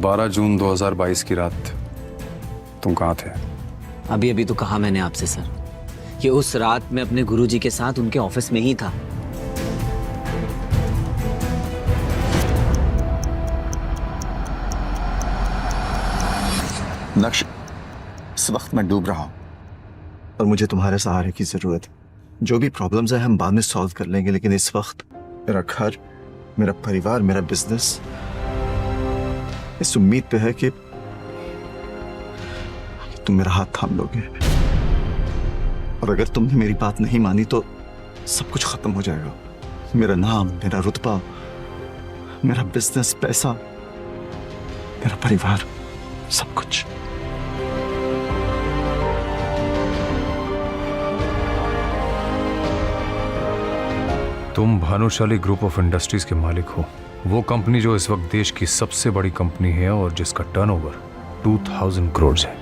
12 जून 2022 की रात तुम कहाँ थे? अभी अभी तो कहा मैंने आपसे सर, कि उस रात मैं अपने गुरुजी के साथ उनके ऑफिस में ही था। नक्श, इस वक्त मैं डूब रहा हूं और मुझे तुम्हारे सहारे की जरूरत है। जो भी प्रॉब्लम्स है हम बाद में सॉल्व कर लेंगे, लेकिन इस वक्त मेरा घर, मेरा परिवार, मेरा बिजनेस इस उम्मीद पे है कि तुम मेरा हाथ थाम लोगे। और अगर तुमने मेरी बात नहीं मानी तो सब कुछ खत्म हो जाएगा। मेरा नाम, मेरा रुतबा, मेरा बिजनेस, पैसा, मेरा परिवार, सब कुछ। तुम भानुशाली ग्रुप ऑफ इंडस्ट्रीज के मालिक हो, वो कंपनी जो इस वक्त देश की सबसे बड़ी कंपनी है और जिसका टर्नओवर 2000 करोड़ है।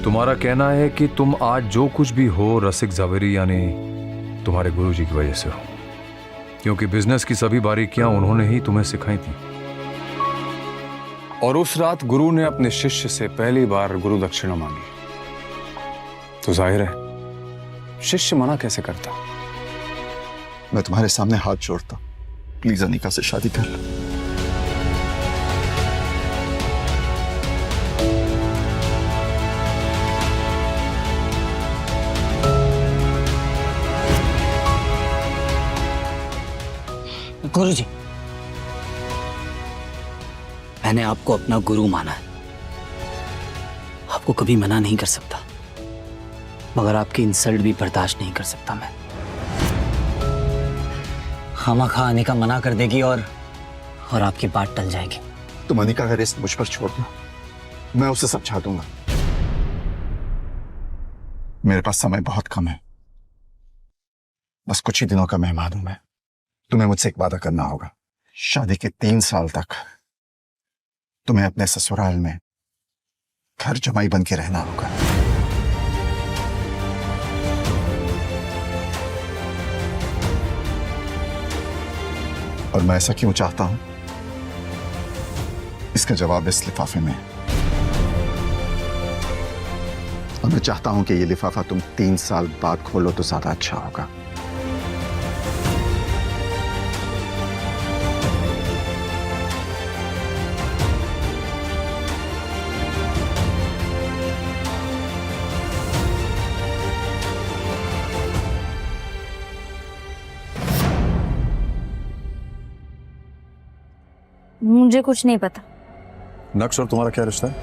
तुम्हारा कहना है कि तुम आज जो कुछ भी हो रसिक जावेरी यानी तुम्हारे गुरुजी की वजह से हो, क्योंकि बिजनेस की सभी बारीकियां उन्होंने ही तुम्हें सिखाई थी। और उस रात गुरु ने अपने शिष्य से पहली बार गुरु दक्षिणा मांगी, तो जाहिर है शिष्य मना कैसे करता। मैं तुम्हारे सामने हाथ जोड़ता, प्लीज अनिका से शादी कर लो। गुरुजी, मैंने आपको अपना गुरु माना है, आपको कभी मना नहीं कर सकता, मगर आपकी इंसल्ट भी बर्दाश्त नहीं कर सकता मैं। खामखा अनिका मना कर देगी और आपकी बात टल जाएगी। तुम अनिका का रिस्क मुझ पर छोड़ दो, मैं उसे समझा दूंगा। मेरे पास समय बहुत कम है, बस कुछ ही दिनों का मेहमान हूं मैं। तुम्हें मुझसे एक वादा करना होगा, शादी के 3 साल तक तुम्हें अपने ससुराल में घर जमाई बन के रहना होगा। और मैं ऐसा क्यों चाहता हूं, इसका जवाब इस लिफाफे में है। और मैं चाहता हूं कि ये लिफाफा तुम 3 साल बाद खोलो तो ज्यादा अच्छा होगा। मुझे कुछ नहीं पता। नक्श और तुम्हारा क्या रिश्ता है?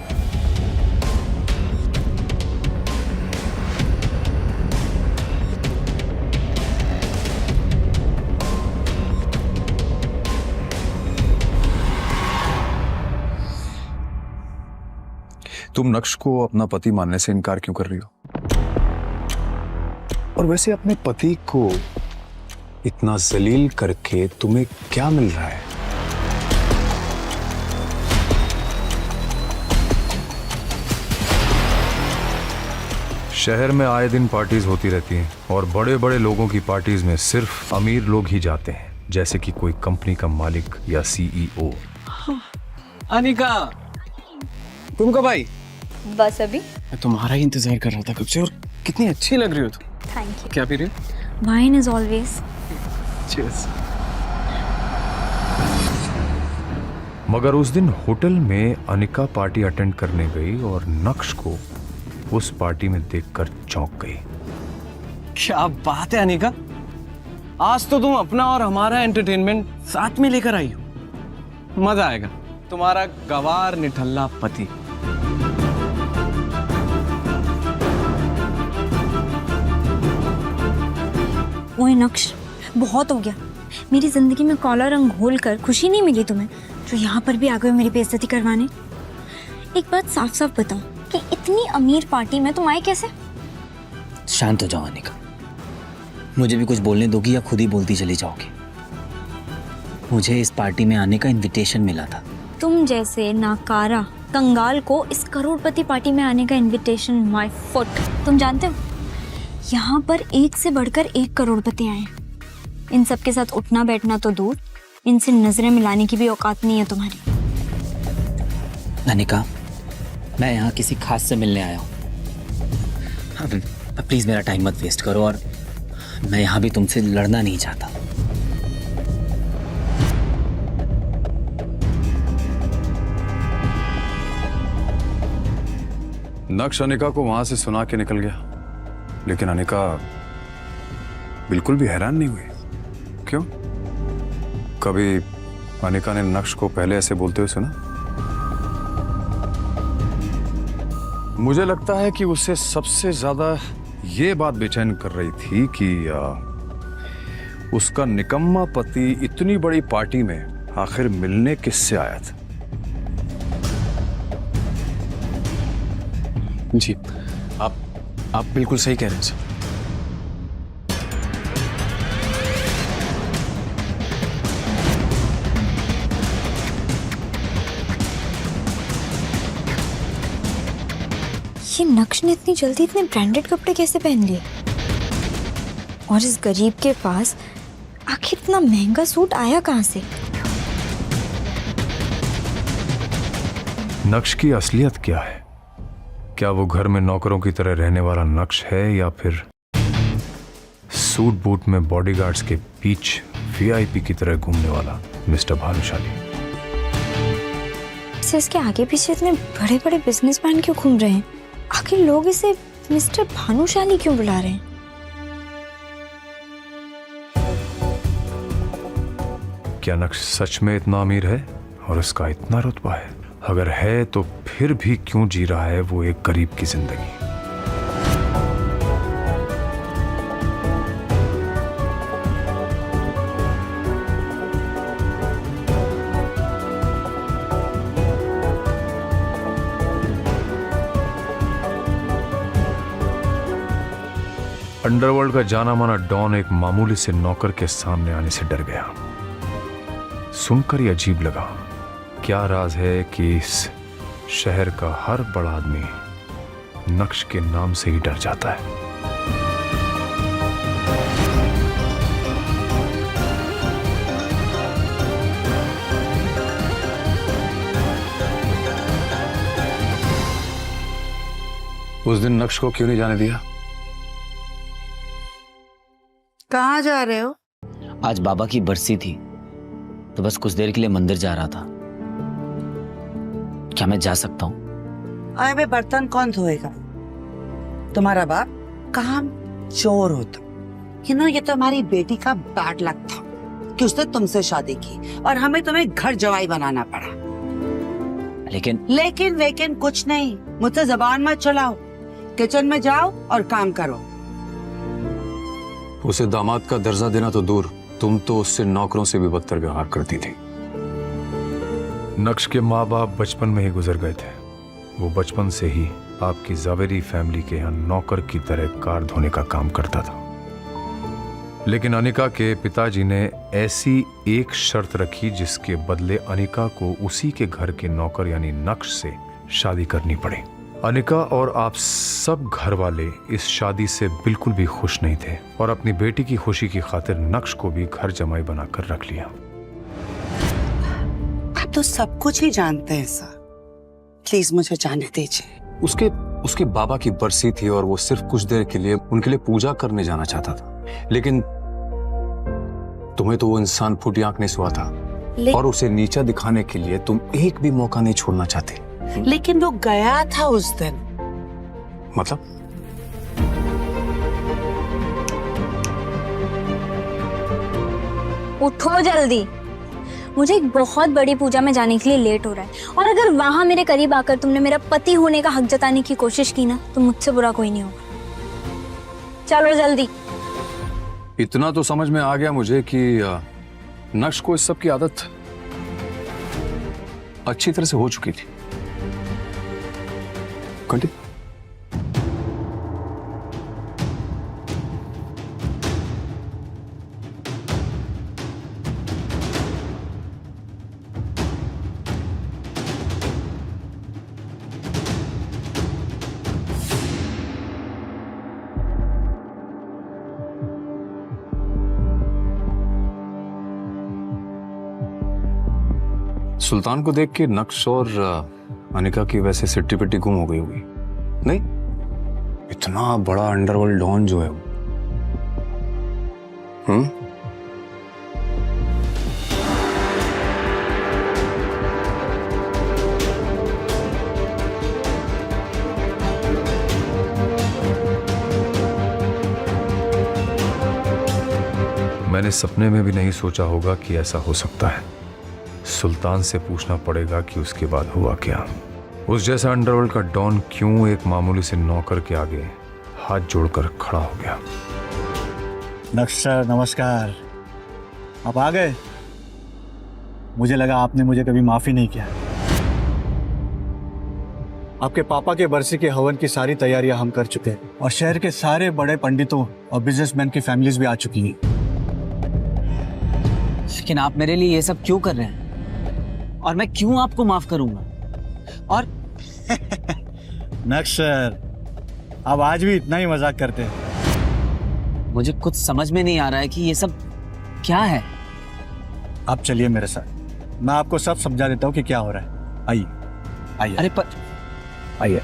तुम नक्श को अपना पति मानने से इनकार क्यों कर रही हो? और वैसे अपने पति को इतना जलील करके तुम्हें क्या मिल रहा है? शहर में आए दिन पार्टीज होती रहती हैं और बड़े बड़े लोगों की पार्टीज में सिर्फ अमीर लोग ही जाते हैं, जैसे कि कोई कंपनी का मालिक या सीईओ। अनिका, तुम कब आई? बस अभी। मैं तुम्हारा ही इंतजार कर रहा था कब से, और कितनी अच्छी लग रही हो तुम। Thank you. क्या पी रही हो? Wine is always. चीयर्स। मगर उस दिन होटल में अनिका पार्टी अटेंड करने गई और नक्श को उस पार्टी में देखकर चौंक गई। क्या बात है अनिका, आज तो तुम अपना और हमारा एंटरटेनमेंट साथ में लेकर आई हो। मजा आएगा। तुम्हारा गवार निठल्ला पति। ओए नक्श, बहुत हो गया। मेरी जिंदगी में काला रंग घोल कर खुशी नहीं मिली तुम्हें, जो यहाँ पर भी आ गए मेरी बेइज्जती करवाने। एक बात साफ साफ बताओ कि इतनी अमीर पार्टी में तुम आए कैसे? शांत हो जाओ अनिका, मुझे भी कुछ बोलने दोगी या खुद ही बोलती चली जाओगी? मुझे इस पार्टी में आने का इनविटेशन मिला था। तुम जैसे नाकारा कंगाल को इस करोड़पति पार्टी में आने का इनविटेशन माय फुट। तुम जानते हो यहाँ पर एक से बढ़कर एक करोड़पति आए। इन सब के साथ उठना बैठना तो दूर, इनसे नजरें मिलाने की भी औकात नहीं है तुम्हारी। अनिका, मैं यहाँ किसी खास से मिलने आया हूँ। अब प्लीज मेरा टाइम मत वेस्ट करो, और मैं यहाँ भी तुमसे लड़ना नहीं चाहता। नक्श अनिका को वहां से सुना के निकल गया, लेकिन अनिका बिल्कुल भी हैरान नहीं हुई। क्यों? कभी अनिका ने नक्श को पहले ऐसे बोलते हुए सुना? मुझे लगता है कि उसे सबसे ज्यादा ये बात बेचैन कर रही थी कि उसका निकम्मा पति इतनी बड़ी पार्टी में आखिर मिलने किससे आया था। जी, आप बिल्कुल सही कह रहे हैं सर। ये नक्श ने इतनी जल्दी इतने ब्रांडेड कपड़े कैसे पहन लिए? और इस गरीब के पास आखिर इतना महंगा सूट आया कहाँ से? नक्श की असलियत क्या है? क्या वो घर में नौकरों की तरह रहने वाला नक्श है, या फिर सूट बूट में बॉडीगार्ड्स के बीच वीआईपी की तरह घूमने वाला मिस्टर भानुशाली? इसके आगे पीछे इतने बड़े बड़े बिजनेसमैन क्यों घूम रहे हैं? आखिर लोग इसे मिस्टर भानुशाली क्यों बुला रहे हैं? क्या नक्श सच में इतना अमीर है और उसका इतना रुतबा है? अगर है तो फिर भी क्यों जी रहा है वो एक गरीब की जिंदगी? अंडरवर्ल्ड का जाना माना डॉन एक मामूली से नौकर के सामने आने से डर गया। सुनकर ही अजीब लगा। क्या राज है कि इस शहर का हर बड़ा आदमी नक्श के नाम से ही डर जाता है? उस दिन नक्श को क्यों नहीं जाने दिया? कहाँ जा रहे हो? आज बाबा की बरसी थी, तो बस कुछ देर के लिए मंदिर जा रहा था। क्या मैं जा सकता हूँ? अरे बर्तन कौन धोएगा? तुम्हारा बाप काम चोर होता। ये तो हमारी बेटी का बैड लक था कि उसने तुमसे शादी की और हमें तुम्हें घर जवाई बनाना पड़ा। लेकिन कुछ नहीं, मुझसे जबान मत चलाओ। किचन में जाओ और काम करो। उसे दामाद का दर्जा देना तो दूर, तुम तो उससे नौकरों से भी बदतर व्यवहार करती थी। नक्श के माँ बाप बचपन में ही गुजर गए थे। वो बचपन से ही आपकी जावेरी फैमिली के यहाँ नौकर की तरह कार धोने का काम करता था। लेकिन अनिका के पिताजी ने ऐसी एक शर्त रखी जिसके बदले अनिका को उसी के घर के नौकर यानी नक्श से शादी करनी पड़ी। अनिका और आप सब घर वाले इस शादी से बिल्कुल भी खुश नहीं थे और अपनी बेटी की खुशी की खातिर नक्श को भी घर जमाई बनाकर रख लिया। आप तो सब कुछ ही जानते हैं सर, प्लीज मुझे जाने दीजिए। उसके बाबा की बरसी थी और वो सिर्फ कुछ देर के लिए उनके लिए पूजा करने जाना चाहता था, लेकिन तुम्हें तो वो इंसान फूटी आंख नहीं सुहा था और उसे नीचा दिखाने के लिए तुम एक भी मौका नहीं छोड़ना चाहते। लेकिन वो गया था उस दिन। मतलब? उठो जल्दी, मुझे एक बहुत बड़ी पूजा में जाने के लिए लेट हो रहा है, और अगर वहां मेरे करीब आकर तुमने मेरा पति होने का हक जताने की कोशिश की ना, तो मुझसे बुरा कोई नहीं होगा। चलो जल्दी। इतना तो समझ में आ गया मुझे कि नक्श को इस सब की आदत अच्छी तरह से हो चुकी थी। कंटिन्यू। सुल्तान को देख के नक्श और अनिका की वैसे सिट्टी पिट्टी गुम हो गई होगी। नहीं, इतना बड़ा अंडरवर्ल्ड डॉन जो है वो। मैंने सपने में भी नहीं सोचा होगा कि ऐसा हो सकता है। सुल्तान से पूछना पड़ेगा कि उसके बाद हुआ क्या। उस जैसा अंडरवर्ल्ड का डॉन क्यों एक मामूली से नौकर के आगे हाथ जोड़कर खड़ा हो गया। नक्श सर नमस्कार, आप आ गए। मुझे लगा आपने मुझे कभी माफी नहीं किया। आपके पापा के बरसी के हवन की सारी तैयारियां हम कर चुके हैं और शहर के सारे बड़े पंडितों और बिजनेसमैन की फैमिलीज भी आ चुकी हैं। लेकिन आप मेरे लिए ये सब क्यों कर रहे हैं और मैं क्यों आपको माफ करूंगा? और नक्श सर, आप आज भी इतना ही मजाक करते हैं। मुझे कुछ समझ में नहीं आ रहा है कि ये सब क्या है। आप चलिए मेरे साथ, मैं आपको सब समझा देता हूँ कि क्या हो रहा है। आइए आइए। अरे पर आइए।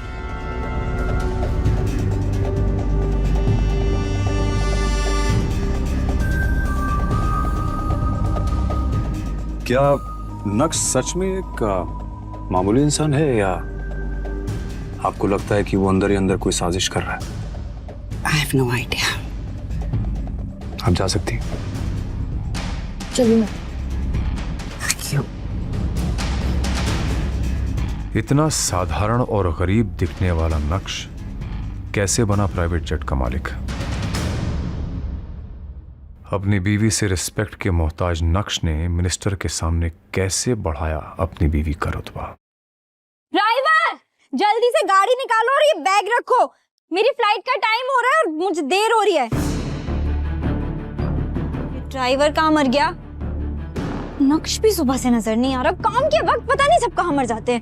क्या नक्श सच में एक मामूली इंसान है या आपको लगता है कि वो अंदर ही अंदर कोई साजिश कर रहा है? I have no idea. आप जा सकती हैं। चलिए। क्यों? इतना साधारण और गरीब दिखने वाला नक्श कैसे बना प्राइवेट जेट का मालिक? अपनी बीवी से रिस्पेक्ट के मोहताज नक्श ने मिनिस्टर के सामने कैसे बढ़ाया अपनी बीवी का रुतबा? ड्राइवर, जल्दी से गाड़ी निकालो और ये बैग रखो। मेरी फ्लाइट का टाइम हो रहा है और मुझे देर हो रही है। ड्राइवर कहाँ मर गया? नक्श भी सुबह से नजर नहीं आ रहा। काम के वक्त पता नहीं सब कहाँ मर जाते हैं।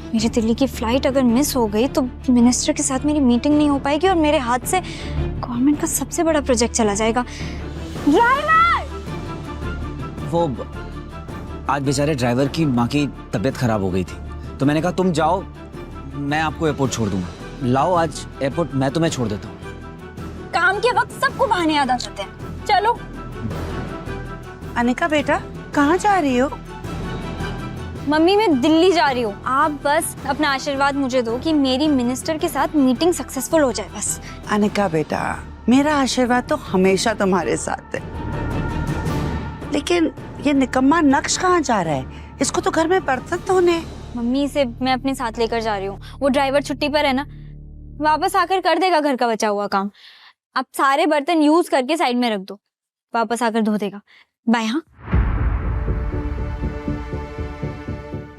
मेरी दिल्ली की फ्लाइट अगर मिस हो गई तो मिनिस्टर के साथ मेरी मीटिंग नहीं हो पाएगी और मेरे हाथ से गवर्नमेंट का सबसे बड़ा प्रोजेक्ट चला जाएगा। ड्राइवर! वो आज बेचारे ड्राइवर की माँ की तबीयत खराब हो गई थी, तो मैंने कहा तुम जाओ, मैं आपको एयरपोर्ट छोड़ दूंगा। लाओ आज एयरपोर्ट मैं तुम्हें छोड़ देता हूँ। काम के वक्त सबको बहाने याद आ जाते हैं। चलो। अनिका बेटा, कहाँ जा रही हो? मम्मी मैं दिल्ली जा रही हूँ। आप बस अपना आशीर्वाद मुझे दो कि मेरी मिनिस्टर के साथ मीटिंग सक्सेसफुल हो जाए बस। अनिका बेटा, मेरा आशीर्वाद तो हमेशा तुम्हारे साथ है। लेकिन ये निकम्मा नक्श कहाँ जा रहा है? इसको तो घर में बर्तन धोने। मम्मी इसे मैं अपने साथ लेकर जा रही हूँ। वो ड्राइवर छुट्टी पर है ना, वापस आकर कर देगा घर का बचा हुआ काम। आप सारे बर्तन यूज करके साइड में रख दो, वापस आकर धो देगा। बाय। हाँ,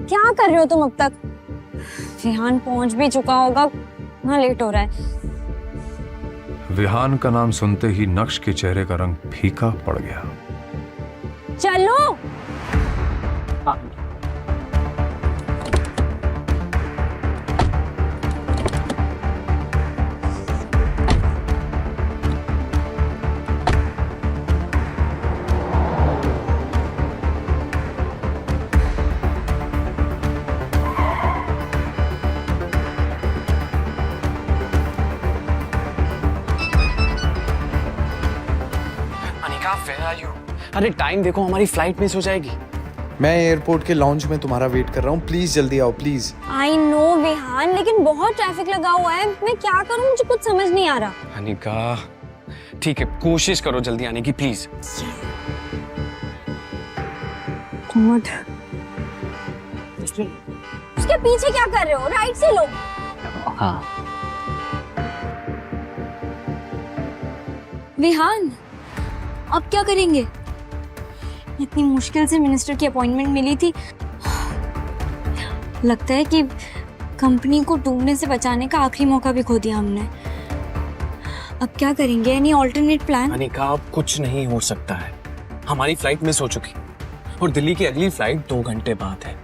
क्या कर रहे हो तुम अब तक? विहान पहुंच भी चुका होगा, इतना लेट हो रहा है। विहान का नाम सुनते ही नक्श के चेहरे का रंग फीका पड़ गया। चलो। Anika, where are you? अरे टाइम देखो, हमारी फ्लाइट मिस हो जाएगी। मैं एयरपोर्ट के लॉन्च में तुम्हारा वेट कर रहा हूँ, प्लीज जल्दी आओ प्लीज। आई नो विहान, लेकिन बहुत ट्रैफिक लगा हुआ है। मैं क्या करूं, मुझे कुछ समझ नहीं आ रहा। अनिका ठीक है, कोशिश करो जल्दी आने की प्लीज। उसके पीछे क्या कर रहे हो? राइट से लो। हाँ विहान, अब क्या करेंगे? इतनी मुश्किल से मिनिस्टर की अपॉइंटमेंट मिली थी। लगता है कि कंपनी को डूबने से बचाने का आखिरी मौका भी खो दिया हमने। अब क्या करेंगे? Any alternate plan? अनिका, अब कुछ नहीं हो सकता है। हमारी फ्लाइट मिस हो चुकी और दिल्ली की अगली फ्लाइट 2 घंटे बाद है।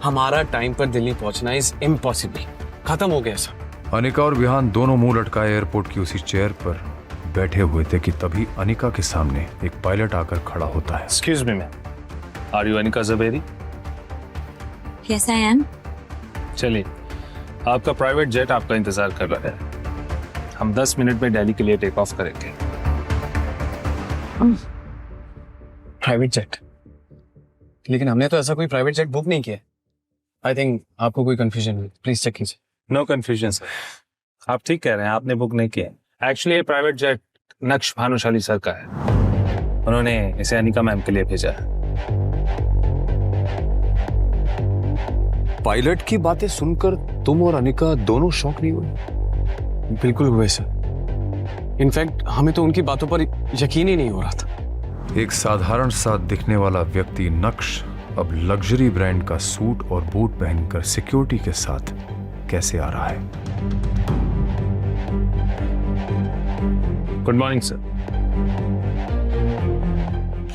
हमारा टाइम पर दिल्ली पहुंचना इज इम्पॉसिबल। खत्म हो गया सब। अनिका और विहान दोनों मुंह लटकाए एयरपोर्ट की उसी चेयर पर बैठे हुए थे कि तभी अनिका के सामने एक पायलट आकर खड़ा होता है। Excuse me, ma'am. Are you Anika Zaveri? Yes, I am. चलिए, आपका प्राइवेट जेट आपका इंतजार कर रहा है। हम 10 मिनट में दिल्ली के लिए टेक ऑफ करेंगे। Private jet? लेकिन हमने तो ऐसा कोई प्राइवेट जेट बुक नहीं किया। आई थिंक आपको कोई कंफ्यूजन है, प्लीज चेक कीजिए। नो कंफ्यूजन सर, आप ठीक कह रहे हैं, आपने बुक नहीं किया। एक्चुअली ये प्राइवेट जेट नक्श भानुशाली सर का है, उन्होंने इसे अनिका मैम के लिए भेजा है। पायलट की बातें सुनकर तुम और अनिका दोनों शॉक नहीं हुए? बिल्कुल हुए सर। इनफैक्ट हमें तो उनकी बातों पर यकीन ही नहीं हो रहा था। एक साधारण सा दिखने वाला व्यक्ति नक्श अब लग्जरी ब्रांड का सूट और बूट पहनकर सिक्योरिटी के साथ कैसे आ रहा है? Good morning sir.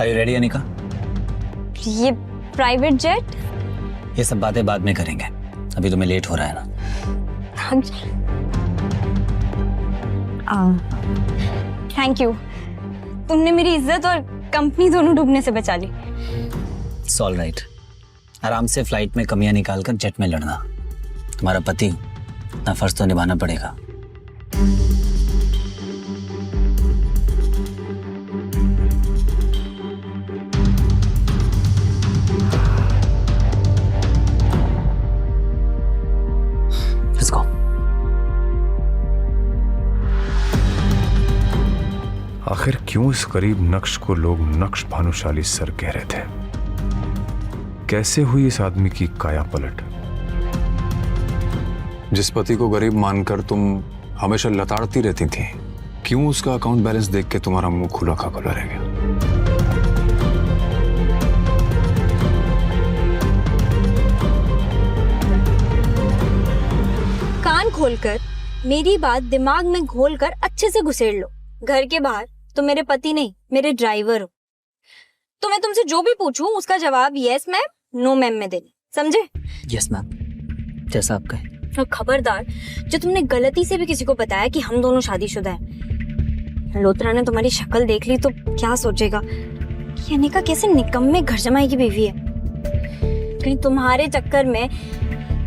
Are you ready Anika? ये प्राइवेट जेट? ये सब बातें बाद में करेंगे, अभी तुम्हें लेट हो रहा है ना। थैंक यू, तुमने मेरी इज्जत और कंपनी दोनों डूबने से बचा ली। इट्स ऑल राइट, आराम से फ्लाइट में कमियां निकालकर जेट में लड़ना। तुम्हारा पति हूं, अपना फर्ज तो निभाना पड़ेगा। Let's go. आखिर क्यों इस गरीब नक्श को लोग नक्श भानुशाली सर कह रहे थे? कैसे हुई इस आदमी की काया पलट? जिस पति को गरीब मानकर तुम हमेशा लताड़ती रहती थी, क्यों उसका अकाउंट बैलेंस देख के तुम्हारा मुंह खुला का खुला रह गया? कान खोलकर मेरी बात दिमाग में घोलकर अच्छे से घुसेड़ लो। घर के बाहर तो मेरे पति नहीं, मेरे ड्राइवर हो। तो मैं तुमसे जो भी पूछूं उसका जवाब यस मैम, नो मैम में देना, समझे? यस मैम, जैसा आप कहें। और खबरदार, जो तुमने गलती से भी किसी को बताया कि हम दोनों शादीशुदा हैं, मल्होत्रा ने तुम्हारी शक्ल देख ली तो क्या सोचेगा कि अनिका कैसे निकम्मे घर जमाई की बीवी है। कहीं तुम्हारे चक्कर में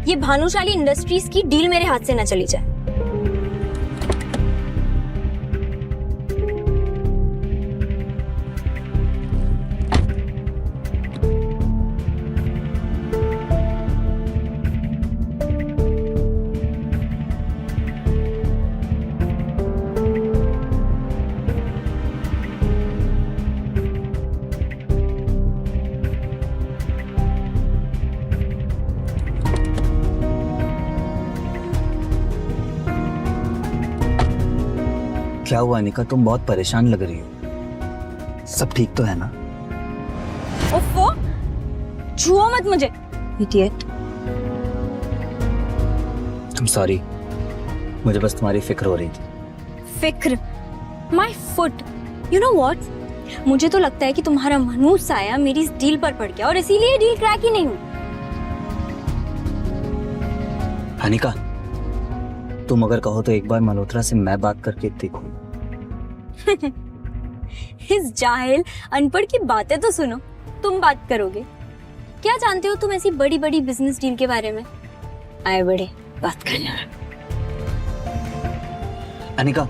ये भानुशाली इंडस्ट्रीज की डील मेरे हाथ से न चली जाए। क्या हुआ अनिका, तुम बहुत परेशान लग रही हो। सब ठीक तो है ना? ओफो, छुओ मत मुझे, इडियट। I'm सॉरी, मुझे बस तुम्हारी फिक्र हो रही थी। फिक्र? My foot. You know what, मुझे तो लगता है कि तुम्हारा मनूस साया मेरी इस डील पर पड़ गया और इसीलिए डील क्रैक ही नहीं हुई। अनिका, तुम अगर कहो तो एक बार मल्होत्रा से मैं बात करके देखूं। इस जाहिल अनपढ़ की बातें तो सुनो, तुम बात करोगे? क्या जानते हो तुम ऐसी बड़ी बड़ी बिजनेस डील के बारे में? आए बड़े बात करना। अनिका,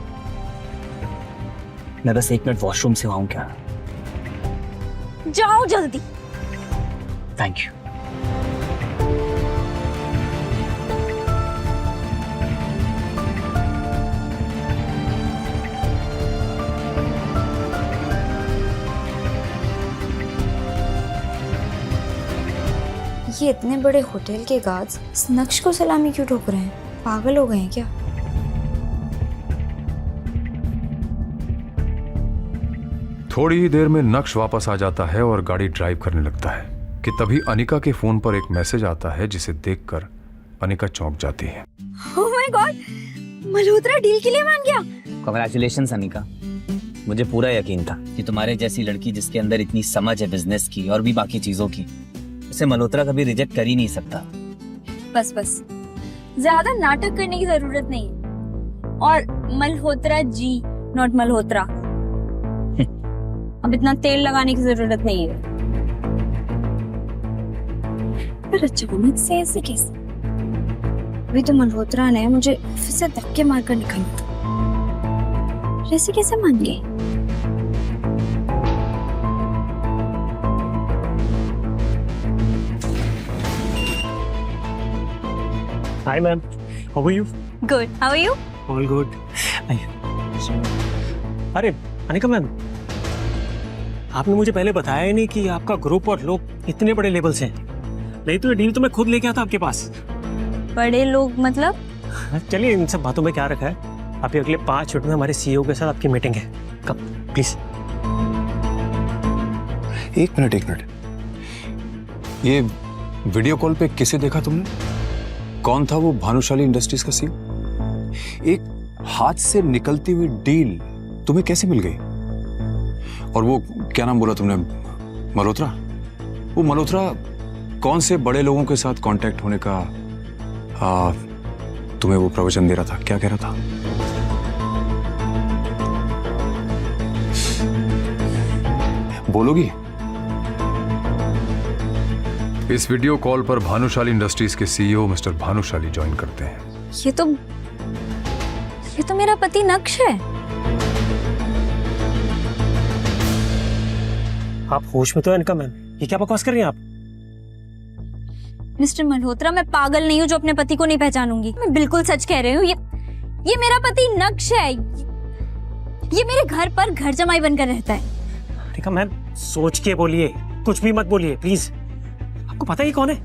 मैं बस 1 मिनट वॉशरूम से आऊं क्या? जाओ जल्दी। Thank you. ये इतने बड़े होटल के गार्ड्स इस नक्श को सलामी क्यों ठोक रहे हैं? पागल हो गए हैं क्या? थोड़ी ही देर में नक्श वापस आ जाता है और गाड़ी ड्राइव करने लगता है कि तभी अनिका के फोन पर एक मैसेज आता है जिसे देखकर अनिका चौंक जाती है। Oh my God, Malhotra deal के लिए मान गया। कांग्रेचुलेशंस अनिका, मुझे पूरा यकीन था कि तुम्हारे जैसी लड़की जिसके अंदर इतनी समझ है बिजनेस की और भी बाकी चीजों की, उसे मल्होत्रा कभी रिजेक्ट कर ही नहीं सकता। बस बस, ज्यादा नाटक करने की जरूरत नहीं है। और मल्होत्रा जी, नॉट मल्होत्रा। अब इतना तेल लगाने की जरूरत नहीं है। पर अचानक से ऐसे कैसे? अभी तो मल्होत्रा ने मुझे फिर से धक्के मारकर निकाल दिया। ऐसे कैसे मान गई? Hi ma'am, how are you? Good, how are you? All good. अरे अनिका मैम, आपने मुझे पहले बताया ही नहीं कि आपका ग्रुप और लोग इतने बड़े लेवल से हैं। नहीं तो ये डील तो मैं खुद लेके आता आपके पास। बड़े लोग मतलब? चलिए इन सब बातों में क्या रखा है, अभी अगले 5 मिनट में हमारे सीईओ के साथ आपकी मीटिंग है। कब प्लीज। एक मिनट, ये वीडियो कॉल पे किसे देखा तुमने? कौन था वो भानुशाली इंडस्ट्रीज का सीईओ? एक हाथ से निकलती हुई डील तुम्हें कैसे मिल गई? और वो क्या नाम बोला तुमने, मल्होत्रा? वो मल्होत्रा कौन से बड़े लोगों के साथ कांटेक्ट होने का तुम्हें वो प्रवचन दे रहा था? क्या कह रहा था? बोलोगी? इस वीडियो कॉल पर भानुशाली इंडस्ट्रीज के सीईओ मिस्टर भानुशाली ज्वाइन करते हैं। ये तो मेरा पति नक्श है। आप होश में तो है अनिका मैम, ये क्या बकवास कर रही हैं आप? मिस्टर मल्होत्रा, मैं पागल नहीं हूँ जो अपने पति को नहीं पहचानूंगी। मैं बिल्कुल सच कह रही हूँ। ये मेरा पति नक्श है। ये मेरे घर पर घर जमाई बनकर रहता है। अनिका मैम, सोच के बोलिए, कुछ भी मत बोलिए प्लीज। आपको पता ही कौन है?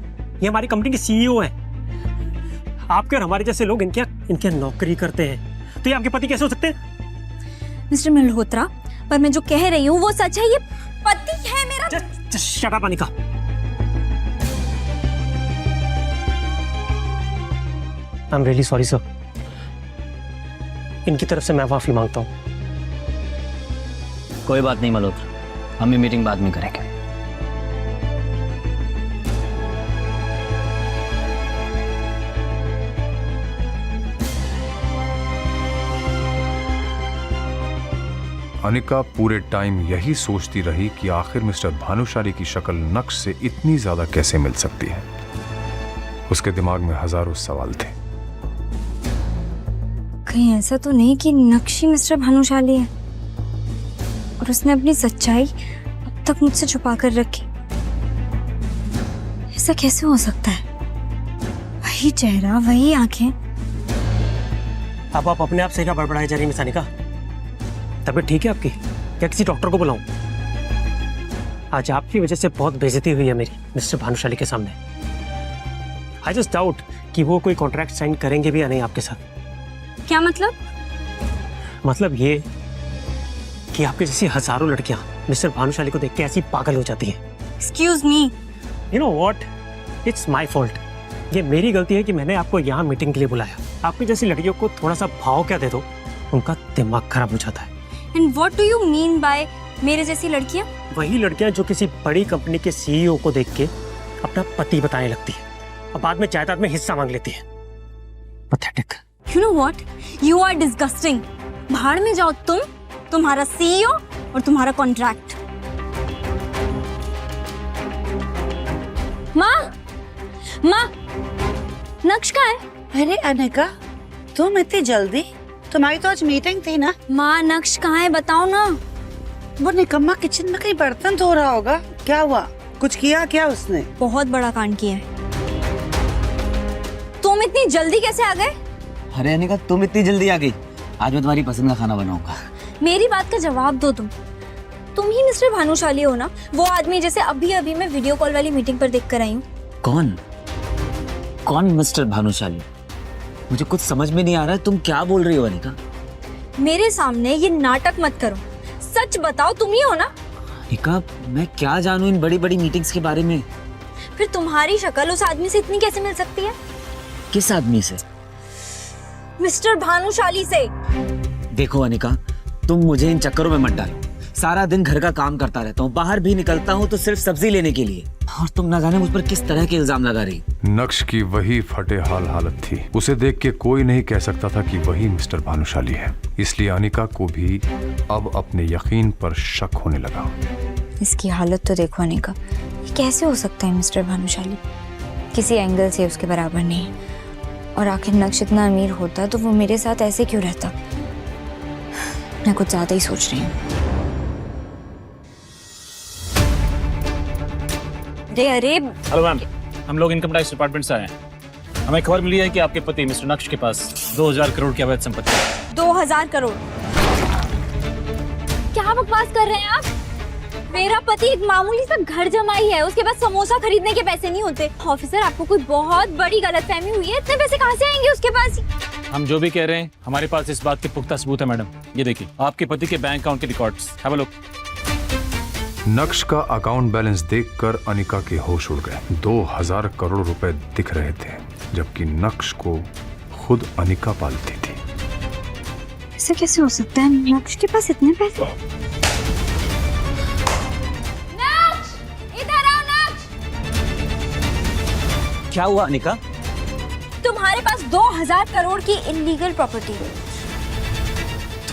ये हमारी कंपनी के सीईओ हैं। आपके और हमारे जैसे लोग इनके नौकरी करते हैं, तो ये आपके पति कैसे हो सकते हैं? मिस्टर मल्होत्रा, पर मैं जो कह रही हूँ वो सच है। ये पति है मेरा। Just shut up, Anika. I'm really sorry, sir. इनकी तरफ से मैं माफी मांगता हूँ। कोई बात नहीं मल्होत्रा, हम ये मीटिंग बाद में करेंगे। अनिका पूरे टाइम यही सोचती रही कि आखिर मिस्टर भानुशाली की शक्ल नक्श से इतनी ज्यादा कैसे मिल सकती है। उसके दिमाग में हजारों सवाल थे। कहीं ऐसा तो नहीं कि नक्श ही मिस्टर भानुशाली है और उसने अपनी सच्चाई अब तक मुझसे छुपा कर रखी? ऐसा कैसे हो सकता है? वही चेहरा, वही आंखें। अब आप अपने आप से क्या बड़बड़ाई जा रही हैं मिस अनिका? तबीयत ठीक है आपकी? क्या किसी डॉक्टर को बुलाऊं? आज आपकी वजह से बहुत बेइज्जती हुई है मेरी मिस्टर भानुशाली के सामने। आई जस्ट डाउट कि वो कोई कॉन्ट्रैक्ट साइन करेंगे भी या नहीं आपके साथ। क्या मतलब? मतलब ये कि आपके जैसी हजारों लड़कियां मिस्टर भानुशाली को देख के ऐसी पागल हो जाती हैं। Excuse me. You know what, it's my fault. ये मेरी गलती है कि मैंने आपको यहाँ मीटिंग के लिए बुलाया। आपकी जैसी लड़कियों को थोड़ा सा भाव क्या दे दो, उनका दिमाग खराब हो जाता है। And what do you mean by मेरे जैसी लड़कियां? वही लड़कियां जो किसी बड़ी कंपनी के सीईओ को देख के अपना पति बताने लगती है और बाद में जायदाद में हिस्सा मांग लेती है। Pathetic. You know what, you are disgusting. भाड़ में जाओ तुम, तुम्हारा सीईओ और तुम्हारा कॉन्ट्रैक्ट। माँ, नक्श कहाँ है? अरे अनिका, तुम इतनी जल्दी? तुम्हारी तो आज मीटिंग थी ना। माँ, नक्श कहाँ है बताओ ना। वो निकम्मा किचन में कहीं बर्तन धो रहा होगा। क्या हुआ? कुछ किया क्या उसने? बहुत बड़ा कांड किया है। तुम इतनी जल्दी कैसे आ गए? अरे अनिका, तुम इतनी जल्दी आ गई? आज मैं तुम्हारी पसंद का खाना बनाऊंगा। मेरी बात का जवाब दो। तुम ही मिस्टर भानुशाली हो ना, वो आदमी जैसे अभी मैं वीडियो कॉल वाली मीटिंग पर देख कर आई हूँ। कौन मिस्टर भानुशाली? मुझे कुछ समझ में नहीं आ रहा है, तुम क्या बोल रही हो अनिका? मेरे सामने ये नाटक मत करो, सच बताओ तुम ही हो ना? अनिका, मैं क्या जानूं इन बड़ी बड़ी मीटिंग्स के बारे में। फिर तुम्हारी शक्ल उस आदमी से इतनी कैसे मिल सकती है? किस आदमी से? मिस्टर भानुशाली से। देखो अनिका, तुम मुझे इन चक्करों में मत डालो। सारा दिन घर का काम करता रहता हूँ, बाहर भी निकलता हूँ तो सिर्फ सब्जी लेने के लिए, और तुम ना जाने मुझ पर किस तरह के इल्जाम लगा रही। नक्श की वही फटे हाल हालत थी। उसे देख के कोई नहीं कह सकता था कि वही मिस्टर भानुशाली है। इसलिए अनिका को भी अब अपने यकीन पर शक होने लगा। इसकी हालत तो देखो अनिका, ये कैसे हो सकता है मिस्टर भानुशाली? किसी एंगल से उसके बराबर नहीं है। और आखिर नक्श इतना अमीर होता तो वो मेरे साथ ऐसे क्यों रहता? मैं कुछ ज्यादा ही सोच रही हूँ। अरे हेलो मैम, हम लोग इनकम टैक्स डिपार्टमेंट से आए हैं। हमें खबर मिली है कि आपके पति मिस्टर नक्श के पास 2000 करोड़ की अवैध संपत्ति है। 2000 करोड़? क्या बकवास कर रहे हैं आप? मेरा पति एक मामूली सा घर जमाई है, उसके पास समोसा खरीदने के पैसे नहीं होते। ऑफिसर, आपको कोई बहुत बड़ी गलतफहमी हुई है। इतने पैसे कहाँ से आएंगे उसके पास? हम जो भी कह रहे हैं हमारे पास इस बात के पुख्ता सबूत है मैडम। ये देखिए आपके पति के बैंक अकाउंट के रिकॉर्ड्स। Have a look. नक्श का अकाउंट बैलेंस देखकर अनिका के होश उड़ गए। 2000 करोड़ रुपए दिख रहे थे, जबकि नक्श को खुद अनिका पालती थी। ऐसा कैसे हो सकता है? नक्श के पास इतने पैसे? नक्श, इधर आओ नक्श। क्या हुआ अनिका? तुम्हारे पास 2000 करोड़ की इलीगल प्रॉपर्टी है।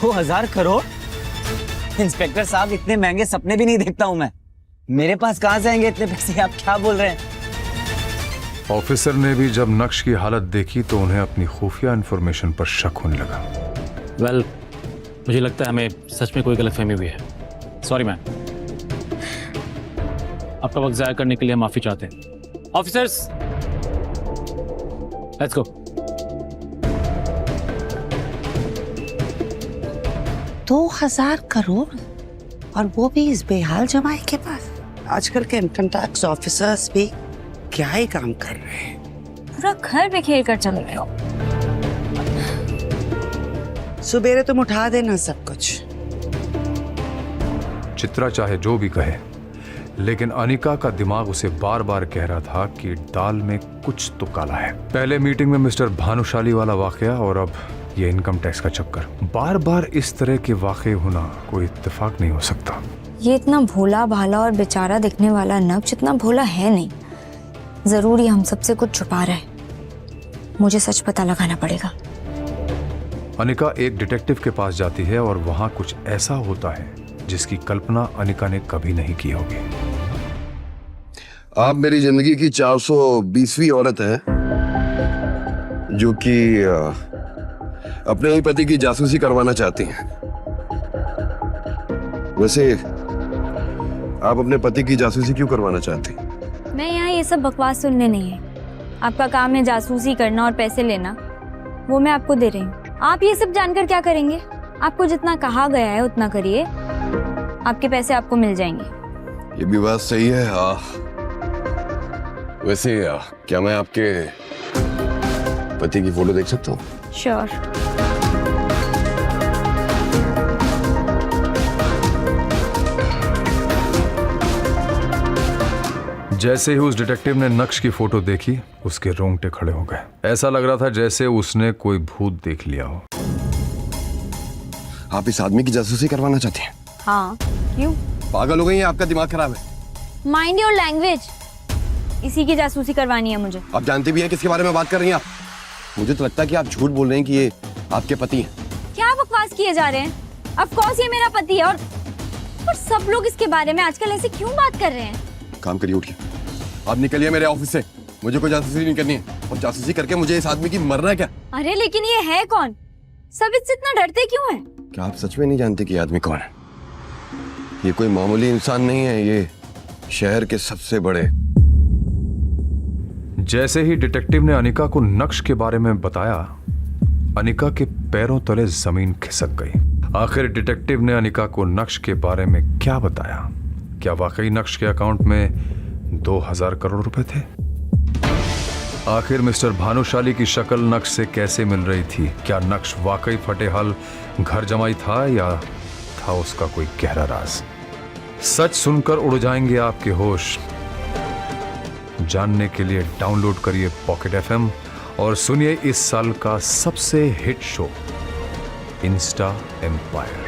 2000 करोड़? इंस्पेक्टर साहब, इतने महंगे सपने भी नहीं देखता हूं मैं। मेरे पास कहां से आएंगे इतने पैसे? आप क्या बोल रहे हैं? ऑफिसर ने भी जब नक्श की हालत देखी तो उन्हें अपनी खुफिया इंफॉर्मेशन पर शक होने लगा। वेल, मुझे लगता है हमें सच में कोई गलतफहमी हुई है। सॉरी मैम, आपका वक्त जाया करने के लिए हम माफी चाहते हैं। Officers, let's go. 2000 करोड़, और वो भी इस बेहाल जमाई के पास। आजकल के इनकम टैक्स ऑफिसर्स भी क्या ही काम कर रहे हैं। पूरा घर बिखेर कर चल रहे हो। सुबेरे तुम उठा देना सब कुछ। चित्रा चाहे जो भी कहे, लेकिन अनिका का दिमाग उसे बार बार कह रहा था कि दाल में कुछ तो काला है। पहले मीटिंग में मिस्टर भानुशाली वाला वाकया और अब ये इनकम टैक्स का चक्कर। बार बार इस तरह के वाकये होना कोई इत्तेफाक नहीं हो सकता। ये इतना भोला भाला और बेचारा दिखने वाला नक्श इतना भोला है नहीं। जरूर ये हम सबसे कुछ छुपा रहा है। मुझे सच पता लगाना पड़ेगा। अनिका एक डिटेक्टिव के पास जाती है और वहां कुछ ऐसा होता है जिसकी कल्पना अनिका ने कभी नहीं की होगी। आप मेरी जिंदगी की 420वीं औरत है जो कि अपने ही पति की जासूसी करवाना चाहती हैं। वैसे आप अपने पति की जासूसी क्यों करवाना चाहती हैं? मैं यहाँ ये सब बकवास सुनने नहीं है। आपका काम है जासूसी करना और पैसे लेना, वो मैं आपको दे रही हूँ। आप ये सब जानकर क्या करेंगे? आपको जितना कहा गया है उतना करिए, आपके पैसे आपको मिल जाएंगे। ये भी बात सही है। वैसे क्या मैं आपके पति की फोटो देख सकता हूँ? श्योर। जैसे ही उस डिटेक्टिव ने नक्श की फोटो देखी, उसके रोंगटे खड़े हो गए। ऐसा लग रहा था जैसे उसने कोई भूत देख लिया हो। आप इस आदमी की जासूसी करवाना चाहती हैं? हाँ, क्यों? पागल हो गई हैं? आपका दिमाग खराब है। Mind your language. इसी की जासूसी करवानी है मुझे। आप जानते भी हैं किसके बारे में बात कर रही हैं आप? मुझे तो लगता है कि आप झूठ बोल रहे हैं कि ये आपके पति हैं। क्या बकवास किए जा रहे हैं? ऑफ कोर्स ये मेरा पति है, और सब लोग इसके बारे में आजकल ऐसे क्यों बात कर रहे हैं? काम करिए, उठिए। आप निकलिए मेरे ऑफिस से। मुझे कोई जासूसी नहीं करनी है, और जासूसी करके मुझे इस आदमी की मरना है क्या? अरे लेकिन ये है कौन? सब इससे इतना डरते क्यों हैं? क्या आप सच में नहीं जानते कि ये आदमी कौन है? ये कोई मामूली इंसान नहीं है, ये शहर के सबसे बड़े। जैसे ही डिटेक्टिव ने अनिका को नक्श के बारे में बताया, अनिका के पैरों तले जमीन खिसक गई। आखिर डिटेक्टिव ने अनिका को नक्श के बारे में क्या बताया? क्या वाकई नक्श के अकाउंट में 2000 करोड़ रुपए थे? आखिर मिस्टर भानुशाली की शक्ल नक्श से कैसे मिल रही थी? क्या नक्श वाकई फटेहाल घर जमाई था या था उसका कोई गहरा राज? सच सुनकर उड़ जाएंगे आपके होश। जानने के लिए डाउनलोड करिए पॉकेट FM और सुनिए इस साल का सबसे हिट शो इंस्टा एम्पायर।